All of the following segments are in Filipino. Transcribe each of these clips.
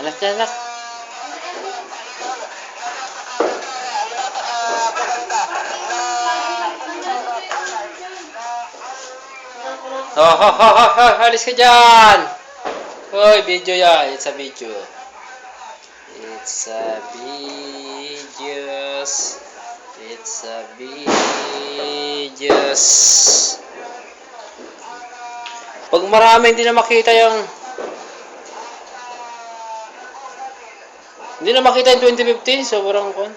Anak niya, anak. Oh, ho, ho, ho, ho, alis ka dyan! Hoy, video yan. It's a video. It's a videos. It's a videos. Pag marami, hindi na makita yung... Hindi na makita yung 2015. Sobrang kon.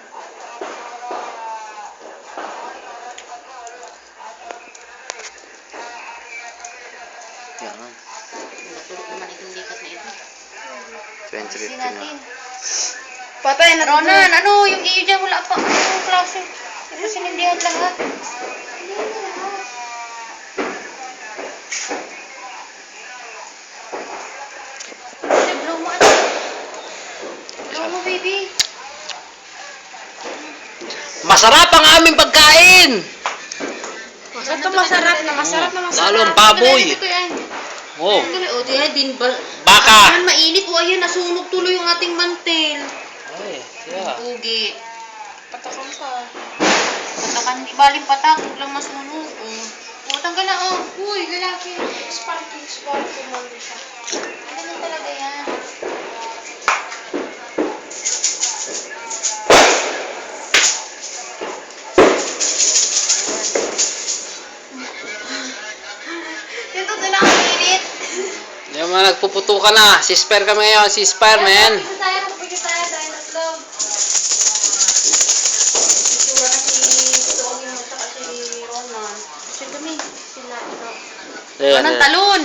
Yan. Natulog naman itong likat na ito. 2015 na. Patay na. Ronan, ano yung iyo dyan? Wala pa. Ano yung klase? Ito sinindihan lahat. Blow mo ano? Blow mo baby. Masarap ang aming pagkain! Ito masarap na masarap. Lalo ang baboy. Ito yan. Oh, O, diyan din ba? baka. Ayan, mainit. O, ayan, nasunog tuloy yung ating mantel. Ay, yeah. Pugi. Patakan ka. Patakan, di baling patak, huwag lang masunog. O, tanggal na, o. Uy, lalaki. Sparky mo siya. Ganun talaga yan. Ito sila ang init. Yung mga nagpuputo ka na. Si-spare kami ngayon. Si-spare, man. Pagkita tayo tayo na vlog. Itsura na si Tony mo, saka si Ronan. Siyempre kami, sila ito. Ayan, Ronan, ayan. talon!